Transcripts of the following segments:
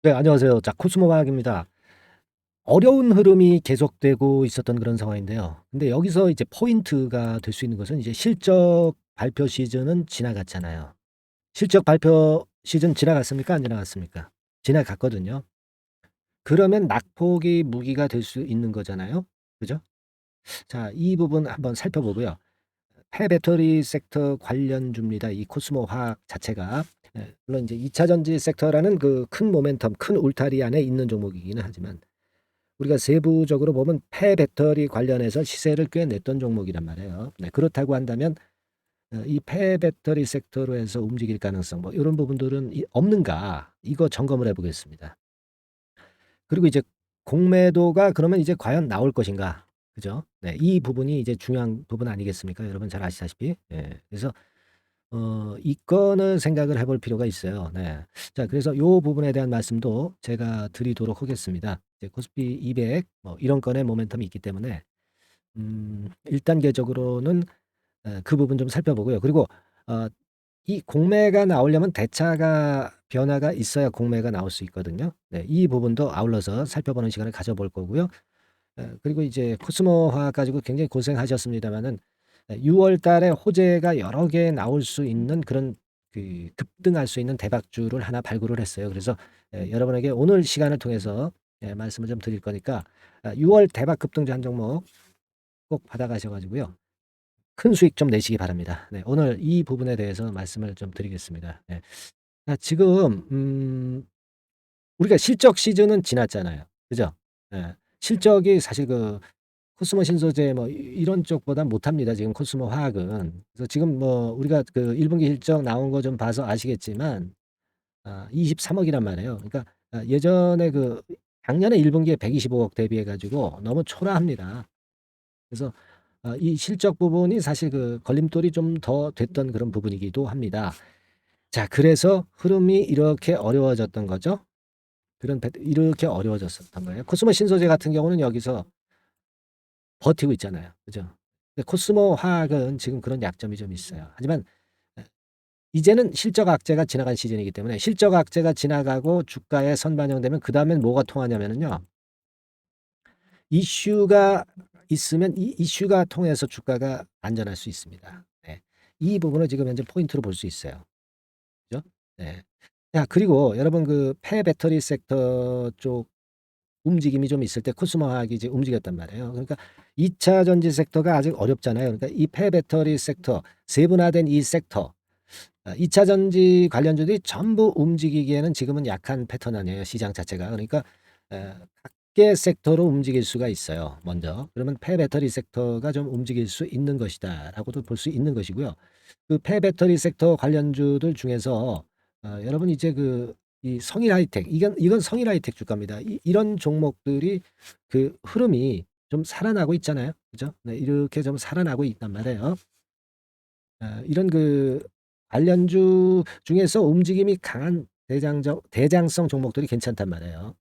네, 안녕하세요. 자, 코스모화학입니다. 어려운 흐름이 계속되고 있었던 그런 상황인데요. 근데 여기서 이제 포인트가 될 수 있는 것은 이제 실적 발표 시즌은 지나갔잖아요. 실적 발표 시즌 지나갔습니까? 안 지나갔습니까? 지나갔거든요. 그러면 낙폭이 무기가 될 수 있는 거잖아요. 그죠? 자, 이 부분 한번 살펴보고요. 폐배터리 섹터 관련주입니다. 이 코스모 화학 자체가. 예, 물론 이제 2차 전지 섹터라는 그 큰 모멘텀, 큰 울타리 안에 있는 종목이기는 하지만 우리가 세부적으로 보면 폐배터리 관련해서 시세를 꽤 냈던 종목이란 말이에요. 네, 그렇다고 한다면 이 폐배터리 섹터로 해서 움직일 가능성 뭐 이런 부분들은 없는가 이거 점검을 해보겠습니다. 그리고 이제 공매도가 그러면 이제 과연 나올 것인가, 그죠? 네, 이 부분이 이제 중요한 부분 아니겠습니까? 여러분 잘 아시다시피. 예, 그래서 이 건을 생각을 해볼 필요가 있어요. 네. 자, 그래서 요 부분에 대한 말씀도 제가 드리도록 하겠습니다. 이제 코스피 200 뭐 이런 건의 모멘텀이 있기 때문에 1단계적으로는 그 부분 좀 살펴보고요. 그리고 어 이 공매가 나오려면 대차가 변화가 있어야 공매가 나올 수 있거든요. 네, 이 부분도 아울러서 살펴보는 시간을 가져볼 거고요. 그리고 이제 코스모화 가지고 굉장히 고생하셨습니다마는 6월 달에 호재가 여러 개 나올 수 있는 그런 그 급등할 수 있는 대박주를 하나 발굴을 했어요. 그래서 여러분에게 오늘 시간을 통해서 말씀을 좀 드릴 거니까 6월 대박 급등주 한 종목 꼭 받아가셔 가지고요. 큰 수익 좀 내시기 바랍니다. 네, 오늘 이 부분에 대해서 말씀을 좀 드리겠습니다. 네. 지금 우리가 실적 시즌은 지났잖아요. 그죠? 예. 실적이 사실 그 코스모 신소재 뭐 이런 쪽보다 못합니다. 지금 코스모 화학은. 그래서 지금 뭐 우리가 그 1분기 실적 나온 거 좀 봐서 아시겠지만 23억 이란 말이에요. 그러니까 예전에 그 작년에 1분기에 125억 대비해 가지고 너무 초라합니다. 그래서 이 실적 부분이 사실 그 걸림돌이 좀 더 됐던 그런 부분이기도 합니다. 자, 그래서 흐름이 이렇게 어려워졌던 거죠. 이렇게 어려워졌었던 거예요. 코스모 신소재 같은 경우는 여기서 버티고 있잖아요. 그죠? 근데 코스모 화학은 지금 그런 약점이 좀 있어요. 하지만 이제는 실적 악재가 지나간 시즌이기 때문에 실적 악재가 지나가고 주가에 선반영되면 그다음엔 뭐가 통하냐면은요. 이슈가 있으면 이 이슈가 통해서 주가가 안전할 수 있습니다. 네. 이 부분을 지금 현재 포인트로 볼 수 있어요. 그죠? 네. 자, 그리고 여러분 그 폐배터리 섹터 쪽 움직임이 좀 있을 때 코스모화학이 이제 움직였단 말이에요. 그러니까 2차 전지 섹터가 아직 어렵잖아요. 그러니까 이 폐배터리 섹터, 세분화된 이 섹터, 2차 전지 관련주들이 전부 움직이기에는 지금은 약한 패턴 아니에요, 시장 자체가. 그러니까 각계 섹터로 움직일 수가 있어요, 먼저. 그러면 폐배터리 섹터가 좀 움직일 수 있는 것이다라고도 볼 수 있는 것이고요. 그 폐배터리 섹터 관련주들 중에서 여러분 이제 그 이 성일 하이텍 이건 성일 하이텍 주가입니다. 이런 종목들이 그 흐름이 좀 살아나고 있잖아요. 그죠? 네, 이렇게 좀 살아나고 있단 말이에요. 이런 그 관련주 중에서 움직임이 강한 대장성 종목들이 괜찮단 말이에요.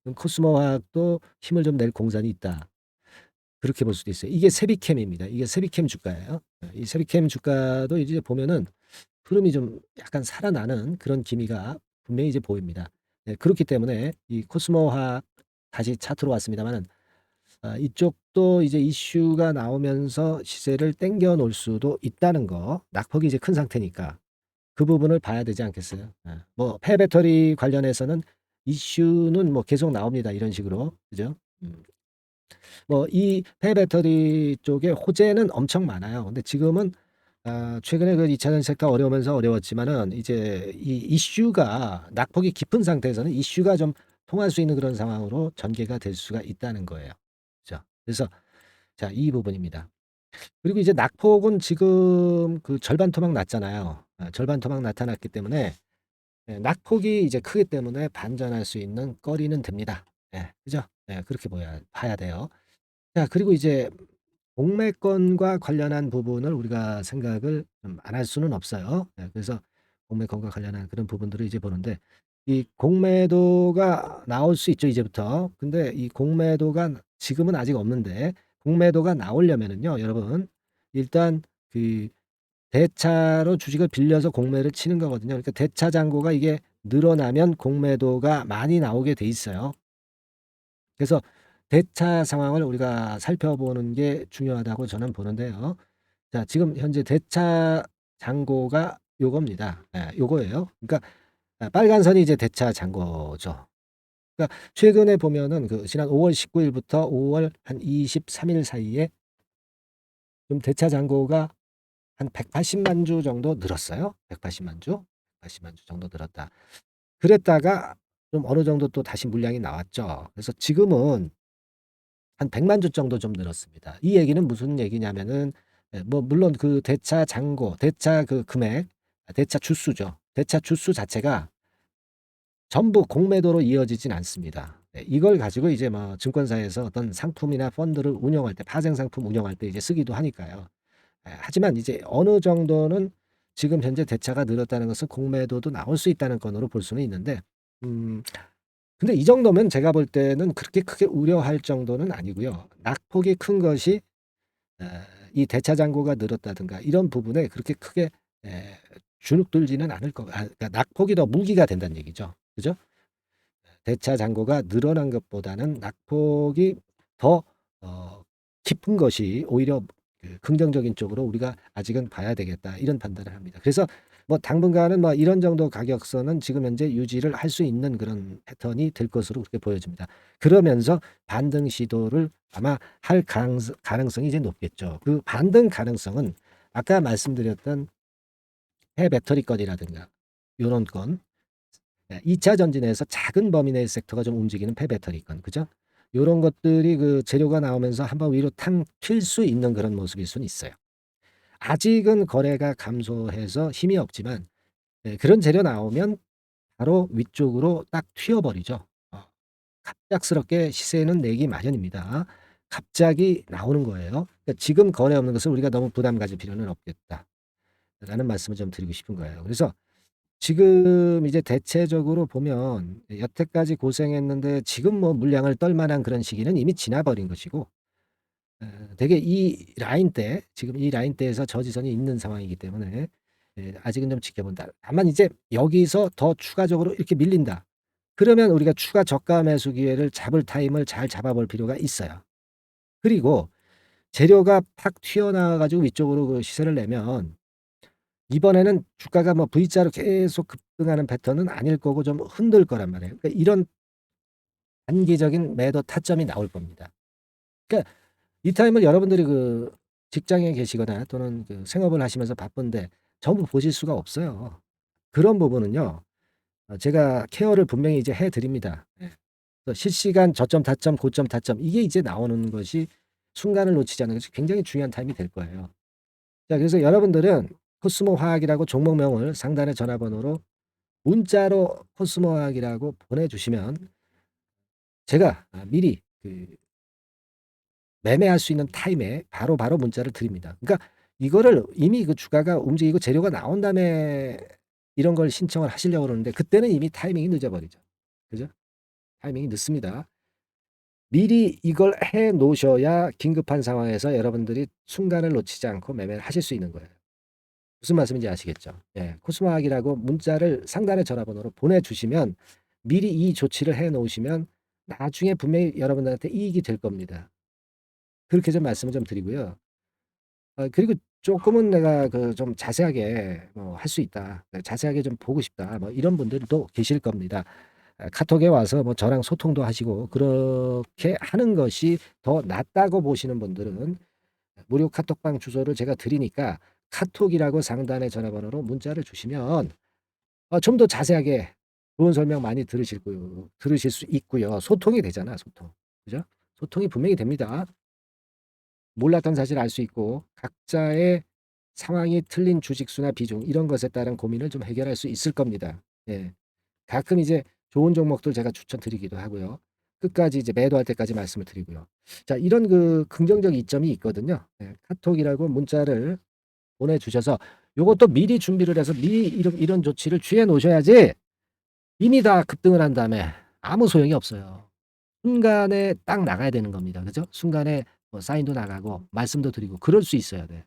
그럼 코스모화학도 힘을 좀 낼 공산이 있다. 그렇게 볼 수도 있어요. 이게 세비캠입니다. 이게 세비캠 주가예요. 이 세비캠 주가도 이제 보면은 흐름이 좀 약간 살아나는 그런 기미가 분명히 이제 보입니다. 네, 그렇기 때문에 이 코스모화 다시 차트로 왔습니다만은 이쪽도 이제 이슈가 나오면서 시세를 땡겨 놓을 수도 있다는 거. 낙폭이 이제 큰 상태니까 그 부분을 봐야 되지 않겠어요? 뭐 폐배터리 관련해서는 이슈는 뭐 계속 나옵니다. 이런 식으로. 그죠? 뭐 이 폐배터리 쪽에 호재는 엄청 많아요. 근데 지금은 최근에 그 2차 전지 섹터 어려우면서 어려웠지만은 이제 이 이슈가 낙폭이 깊은 상태에서는 이슈가 좀 통할 수 있는 그런 상황으로 전개가 될 수가 있다는 거예요. 그죠? 그래서 자, 이 부분입니다. 그리고 이제 낙폭은 지금 그 절반 토막 났잖아요. 절반 토막 나타났기 때문에 낙폭이 이제 크기 때문에 반전할 수 있는 거리는 됩니다. 예. 그죠? 예. 그렇게 봐야 돼요. 자, 그리고 이제 공매권과 관련한 부분을 우리가 생각을 좀 안 할 수는 없어요. 그래서 공매권과 관련한 그런 부분들을 이제 보는데 이 공매도가 나올 수 있죠, 이제부터. 근데 이 공매도가 지금은 아직 없는데 공매도가 나오려면은요, 여러분 일단 그 대차로 주식을 빌려서 공매를 치는 거거든요. 그러니까 대차 잔고가 이게 늘어나면 공매도가 많이 나오게 돼 있어요. 그래서 대차 상황을 우리가 살펴보는 게 중요하다고 저는 보는데요. 자, 지금 현재 대차 잔고가 요겁니다. 예, 요거예요. 그러니까 빨간 선이 이제 대차 잔고죠. 그러니까 최근에 보면은 그 지난 5월 19 일부터 5월 한 23일 사이에 좀 대차 잔고가 한 180만 주 정도 늘었어요. 180만 주. 180만 주 정도 늘었다. 그랬다가 좀 어느 정도 또 다시 물량이 나왔죠. 그래서 지금은 한 100만 주 정도 좀 늘었습니다. 이 얘기는 무슨 얘기냐면은 뭐 물론 그 대차 잔고, 대차 그 금액, 대차 주수죠. 대차 주수 자체가 전부 공매도로 이어지진 않습니다. 이걸 가지고 이제 뭐 증권사에서 어떤 상품이나 펀드를 운영할 때, 파생 상품 운영할 때 이제 쓰기도 하니까요. 하지만 이제 어느 정도는 지금 현재 대차가 늘었다는 것은 공매도도 나올 수 있다는 건으로 볼 수는 있는데, 음, 근데 이 정도면 제가 볼 때는 그렇게 크게 우려할 정도는 아니고요. 낙폭이 큰 것이 어, 이 대차 잔고가 늘었다든가 이런 부분에 그렇게 크게 에, 주눅들지는 않을 거. 그러니까 낙폭이 더 무기가 된다는 얘기죠. 그죠? 대차 잔고가 늘어난 것보다는 낙폭이 더 깊은 것이 오히려 그 긍정적인 쪽으로 우리가 아직은 봐야 되겠다 이런 판단을 합니다. 그래서 뭐 당분간은 뭐 이런 정도 가격선은 지금 현재 유지를 할 수 있는 그런 패턴이 될 것으로 그렇게 보여집니다. 그러면서 반등 시도를 아마 할 가능성이 이제 높겠죠. 그 반등 가능성은 아까 말씀드렸던 폐배터리 건이라든가 요런 건, 2차 전지내에서 작은 범위 내의 섹터가 좀 움직이는 폐배터리 건, 그죠? 요런 것들이 그 재료가 나오면서 한번 위로 탕 튈 수 있는 그런 모습일 수는 있어요. 아직은 거래가 감소해서 힘이 없지만 그런 재료 나오면 바로 위쪽으로 딱 튀어버리죠. 어, 갑작스럽게 시세는 내기 마련입니다. 갑자기 나오는 거예요. 그러니까 지금 거래 없는 것을 우리가 너무 부담 가질 필요는 없겠다라는 말씀을 좀 드리고 싶은 거예요. 그래서 지금 이제 대체적으로 보면 여태까지 고생했는데 지금 뭐 물량을 떨 만한 그런 시기는 이미 지나버린 것이고, 되게 이 라인대, 지금 이 라인대에서 저지선이 있는 상황이기 때문에 아직은 좀 지켜본다. 다만 이제 여기서 더 추가적으로 이렇게 밀린다. 그러면 우리가 추가 저가 매수 기회를 잡을 타임을 잘 잡아볼 필요가 있어요. 그리고 재료가 팍 튀어나와 가지고 위쪽으로 그 시세를 내면 이번에는 주가가 뭐 V자로 계속 급등하는 패턴은 아닐 거고 좀 흔들 거란 말이에요. 그러니까 이런 단기적인 매도 타점이 나올 겁니다. 그러니까 이 타임을 여러분들이 그 직장에 계시거나 또는 그 생업을 하시면서 바쁜데 전부 보실 수가 없어요. 그런 부분은요. 제가 케어를 분명히 이제 해 드립니다. 예. 그래서 실시간 저점 타점, 고점 타점 이게 이제 나오는 것이 순간을 놓치지 않는 것이 굉장히 중요한 타임이 될 거예요. 자, 그래서 여러분들은 코스모 화학이라고 종목명을 상단의 전화번호로 문자로 코스모 화학이라고 보내주시면 제가 미리 그 매매할 수 있는 타임에 바로바로 문자를 드립니다. 그러니까 이거를 이미 그 주가가 움직이고 재료가 나온 다음에 이런 걸 신청을 하시려고 그러는데 그때는 이미 타이밍이 늦어버리죠. 그죠? 타이밍이 늦습니다. 미리 이걸 해 놓으셔야 긴급한 상황에서 여러분들이 순간을 놓치지 않고 매매를 하실 수 있는 거예요. 무슨 말씀인지 아시겠죠? 예. 코스모학이라고 문자를 상단의 전화번호로 보내주시면 미리 이 조치를 해 놓으시면 나중에 분명히 여러분들한테 이익이 될 겁니다. 그렇게 좀 말씀을 좀 드리고요. 그리고 쪼끔은 내가 그 좀 자세하게 뭐 할 수 있다. 자세하게 좀 보고 싶다. 뭐 이런 분들도 계실 겁니다. 카톡에 와서 뭐 저랑 소통도 하시고 그렇게 하는 것이 더 낫다고 보시는 분들은 무료 카톡방 주소를 제가 드리니까 카톡이라고 상단의 전화번호로 문자를 주시면 좀 더 자세하게 좋은 설명 많이 들으실 수 있고요. 소통이 되잖아, 소통. 그죠? 소통이 분명히 됩니다. 몰랐던 사실을 알 수 있고 각자의 상황이 틀린 주식수나 비중 이런 것에 따른 고민을 좀 해결할 수 있을 겁니다. 예. 가끔 이제 좋은 종목들 제가 추천드리기도 하고요. 끝까지 이제 매도할 때까지 말씀을 드리고요. 자, 이런 그 긍정적 이점이 있거든요. 예. 카톡이라고 문자를 보내주셔서 요것도 미리 준비를 해서 미리 이런 조치를 취해 놓으셔야지 이미 다 급등을 한 다음에 아무 소용이 없어요. 순간에 딱 나가야 되는 겁니다. 그죠? 순간에 뭐 사인도 나가고 말씀도 드리고 그럴 수 있어야 돼.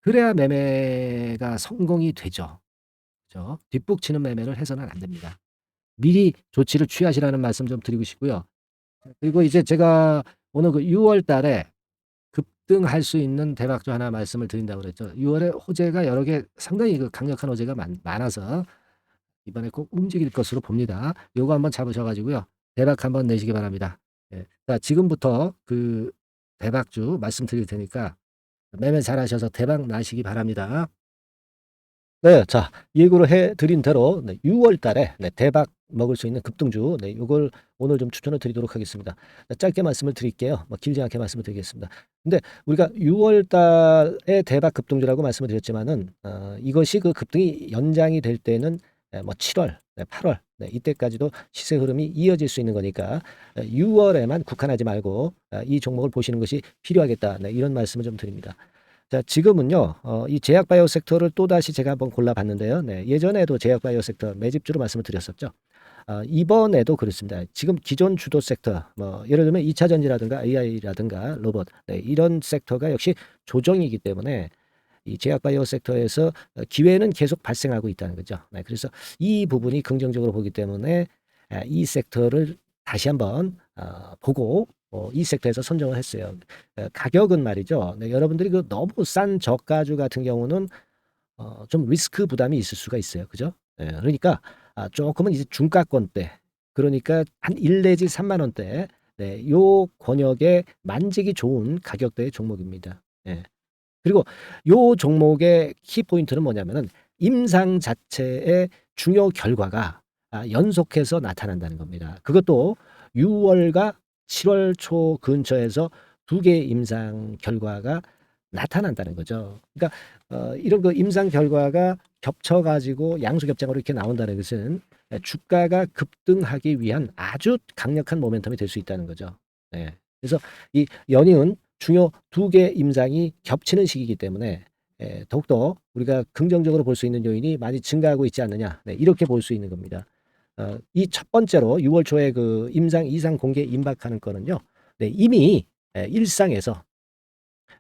그래야 매매가 성공이 되죠. 그죠? 뒷북치는 매매를 해서는 안 됩니다. 미리 조치를 취하시라는 말씀 좀 드리고 싶고요. 그리고 이제 제가 오늘 그 6월 달에 급등할 수 있는 대박주 하나 말씀을 드린다고 그랬죠. 6월에 호재가 여러 개 상당히 그 강력한 호재가 많아서 이번에 꼭 움직일 것으로 봅니다. 요거 한번 잡으셔 가지고요. 대박 한번 내시기 바랍니다. 예. 자, 지금부터 그 대박주 말씀드릴 테니까 매매 잘하셔서 대박 나시기 바랍니다. 네. 자, 예고를 해 드린 대로 6월 달에 대박 먹을 수 있는 급등주 요걸 오늘 좀 추천을 드리도록 하겠습니다. 짧게 말씀을 드릴게요. 뭐 길지 않게 말씀을 드리겠습니다. 근데 우리가 6월 달에 대박 급등주라고 말씀을 드렸지만은 이것이 그 급등이 연장이 될 때는 뭐 7월, 8월 이때까지도 시세 흐름이 이어질 수 있는 거니까 6월에만 국한하지 말고 이 종목을 보시는 것이 필요하겠다. 이런 말씀을 좀 드립니다. 자, 지금은요, 이 제약바이오 섹터를 또다시 제가 한번 골라봤는데요. 예전에도 제약바이오 섹터 매집주로 말씀을 드렸었죠. 이번에도 그렇습니다. 지금 기존 주도 섹터, 뭐, 예를 들면 2차 전지라든가 AI라든가 로봇, 이런 섹터가 역시 조정이기 때문에 이 제약바이오 섹터에서 기회는 계속 발생하고 있다는 거죠. 그래서 이 부분이 긍정적으로 보기 때문에 이 섹터를 다시 한번 보고 이 섹터에서 선정을 했어요. 가격은 말이죠. 여러분들이 그 너무 싼 저가주 같은 경우는 좀 리스크 부담이 있을 수가 있어요. 그죠? 그러니까 조금은 이제 중가권대, 그러니까 한 1 내지 3만 원대, 요 권역에 만지기 좋은 가격대의 종목입니다. 그리고 요 종목의 키포인트는 뭐냐면은 임상 자체의 중요 결과가 연속해서 나타난다는 겁니다. 그것도 6월과 7월 초 근처에서 2개의 임상 결과가 나타난다는 거죠. 그러니까 이런 그 임상 결과가 겹쳐 가지고 양수 겹장으로 이렇게 나온다는 것은 주가가 급등하기 위한 아주 강력한 모멘텀이 될 수 있다는 거죠. 그래서 이 연이은 중요 2개 임상이 겹치는 시기이기 때문에 더욱더 우리가 긍정적으로 볼 수 있는 요인이 많이 증가하고 있지 않느냐, 이렇게 볼 수 있는 겁니다. 이 첫 번째로 6월 초에 그 임상 이상 공개 임박하는 거는요, 이미 일상에서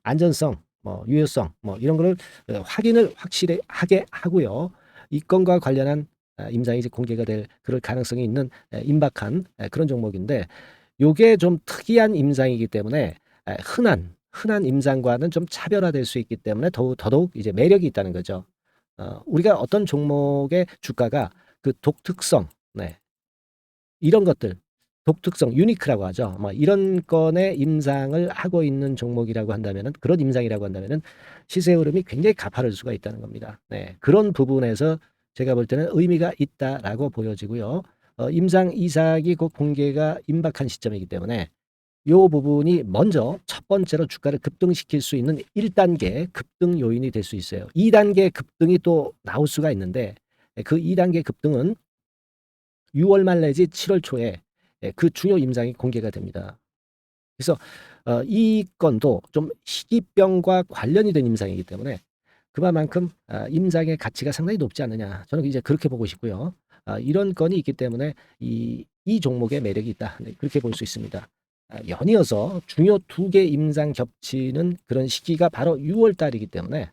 안전성, 뭐 유효성, 뭐 이런 거를 확인을 확실히 하게 하고요. 이 건과 관련한 임상이 이제 공개가 될 그럴 가능성이 있는 임박한 그런 종목인데, 요게 좀 특이한 임상이기 때문에 흔한 임상과는 좀 차별화될 수 있기 때문에 더더욱 이제 매력이 있다는 거죠. 우리가 어떤 종목의 주가가 그 독특성, 이런 것들, 독특성, 유니크라고 하죠. 뭐 이런 건의 임상을 하고 있는 종목이라고 한다면은, 그런 임상이라고 한다면은 시세 흐름이 굉장히 가파를 수가 있다는 겁니다. 그런 부분에서 제가 볼 때는 의미가 있다라고 보여지고요. 임상 이삭이 곧 공개가 임박한 시점이기 때문에 요 부분이 먼저 첫 번째로 주가를 급등시킬 수 있는 1단계 급등 요인이 될 수 있어요. 2단계 급등이 또 나올 수가 있는데, 그 2단계 급등은 6월 말 내지 7월 초에 그 중요 임상이 공개가 됩니다. 그래서 이 건도 좀 희귀병과 관련이 된 임상이기 때문에 그만큼 임상의 가치가 상당히 높지 않느냐, 저는 이제 그렇게 보고 싶고요. 이런 건이 있기 때문에 이 종목의 매력이 있다, 그렇게 볼 수 있습니다. 연이어서 중요 2개 임상 겹치는 그런 시기가 바로 6월 달이기 때문에,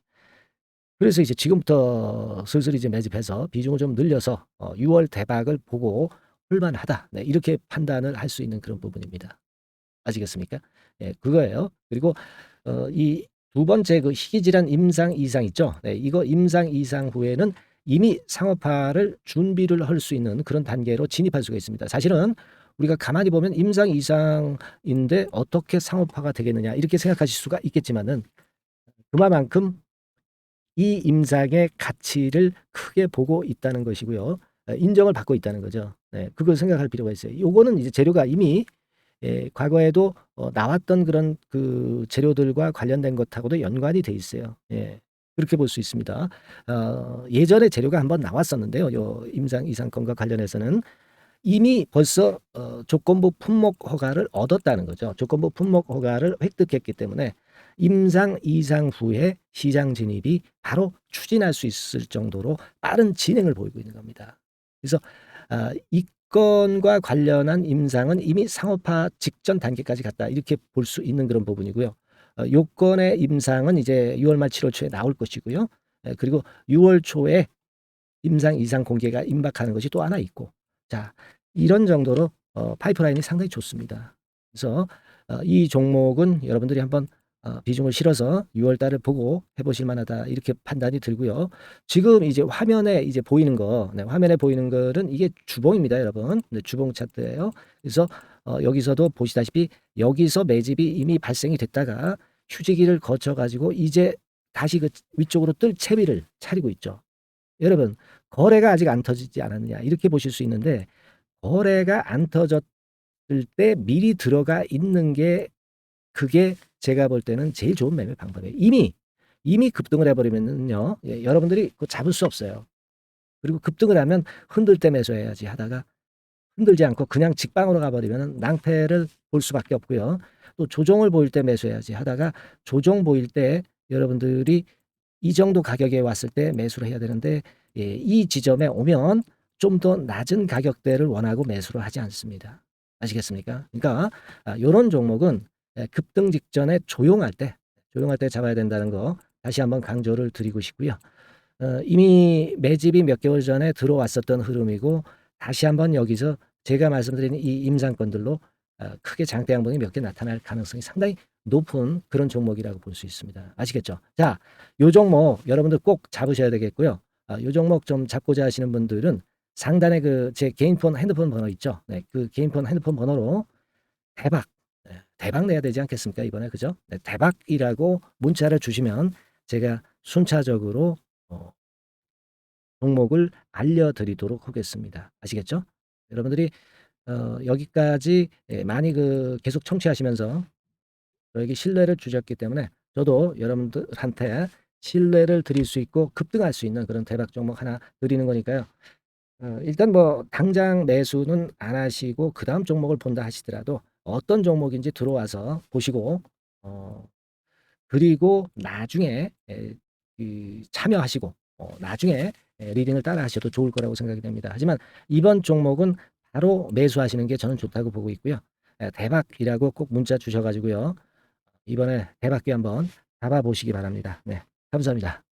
그래서 이제 지금부터 슬슬 이제 매집해서 비중을 좀 늘려서 6월 대박을 보고 볼만하다, 이렇게 판단을 할 수 있는 그런 부분입니다. 아시겠습니까? 그거예요. 그리고 이 두 번째 그 희귀질환 임상 이상 있죠. 이거 임상 이상 후에는 이미 상업화를 준비를 할 수 있는 그런 단계로 진입할 수가 있습니다. 사실은 우리가 가만히 보면 임상 이상인데 어떻게 상업화가 되겠느냐, 이렇게 생각하실 수가 있겠지만은, 그만큼 이 임상의 가치를 크게 보고 있다는 것이고요. 인정을 받고 있다는 거죠. 그걸 생각할 필요가 있어요. 요거는 이제 재료가 이미 과거에도 나왔던 그런 그 재료들과 관련된 것하고도 연관이 돼 있어요. 그렇게 볼 수 있습니다. 예전에 재료가 한번 나왔었는데요. 요 임상 이상권과 관련해서는 이미 벌써 조건부 품목 허가를 얻었다는 거죠. 조건부 품목 허가를 획득했기 때문에 임상 이상 후에 시장 진입이 바로 추진할 수 있을 정도로 빠른 진행을 보이고 있는 겁니다. 그래서 이 건과 관련한 임상은 이미 상업화 직전 단계까지 갔다, 이렇게 볼 수 있는 그런 부분이고요. 요건의 임상은 이제 6월 말 7월 초에 나올 것이고요. 그리고 6월 초에 임상 이상 공개가 임박하는 것이 또 하나 있고 자 이런 정도로 파이프라인이 상당히 좋습니다. 그래서 이 종목은 여러분들이 한번 비중을 실어서 6월 달을 보고 해보실 만하다 이렇게 판단이 들고요. 지금 이제 화면에 이제 보이는 거, 네, 화면에 보이는 거는 이게 주봉입니다, 여러분. 네, 주봉 차트예요. 그래서 여기서도 보시다시피 여기서 매집이 이미 발생이 됐다가 휴지기를 거쳐 가지고 이제 다시 그 위쪽으로 뜰 채비를 차리고 있죠. 여러분 거래가 아직 안 터지지 않았느냐 이렇게 보실 수 있는데 거래가 안 터졌을 때 미리 들어가 있는 게 그게 제가 볼 때는 제일 좋은 매매 방법이에요. 이미 급등을 해버리면은요, 예, 여러분들이 그거 잡을 수 없어요. 그리고 급등을 하면 흔들 때 매수해야지 하다가 흔들지 않고 그냥 직방으로 가버리면 낭패를 볼 수밖에 없고요. 또 조정을 보일 때 매수해야지 하다가 조정 보일 때 여러분들이 이 정도 가격에 왔을 때 매수를 해야 되는데 예, 이 지점에 오면 좀 더 낮은 가격대를 원하고 매수를 하지 않습니다. 아시겠습니까? 그러니까 요런 종목은 예, 급등 직전에 조용할 때 잡아야 된다는 거 다시 한번 강조를 드리고 싶고요. 이미 매집이 몇 개월 전에 들어왔었던 흐름이고 다시 한번 여기서 제가 말씀드린 이 임상권들로 크게 장대 양봉이 몇 개 나타날 가능성이 상당히 높은 그런 종목이라고 볼 수 있습니다. 아시겠죠? 자, 요 종목 여러분들 꼭 잡으셔야 되겠고요. 요 종목 좀 잡고자 하시는 분들은 상단에 그 제 개인 폰 핸드폰 번호 있죠? 네, 그 개인 폰 핸드폰 번호로 대박, 네, 대박 내야 되지 않겠습니까? 이번에 그죠? 네, 대박이라고 문자를 주시면 제가 순차적으로 종목을 알려드리도록 하겠습니다. 아시겠죠? 여러분들이 여기까지 예, 많이 그 계속 청취하시면서 저에게 신뢰를 주셨기 때문에 저도 여러분들한테 신뢰를 드릴 수 있고 급등할 수 있는 그런 대박 종목 하나 드리는 거니까요. 일단 뭐 당장 매수는 안 하시고 그 다음 종목을 본다 하시더라도 어떤 종목인지 들어와서 보시고 그리고 나중에 참여하시고 나중에 리딩을 따라 하셔도 좋을 거라고 생각이 됩니다. 하지만 이번 종목은 바로 매수하시는 게 저는 좋다고 보고 있고요. 대박이라고 꼭 문자 주셔 가지고요. 이번에 대박기 한번 잡아보시기 바랍니다. 네, 감사합니다.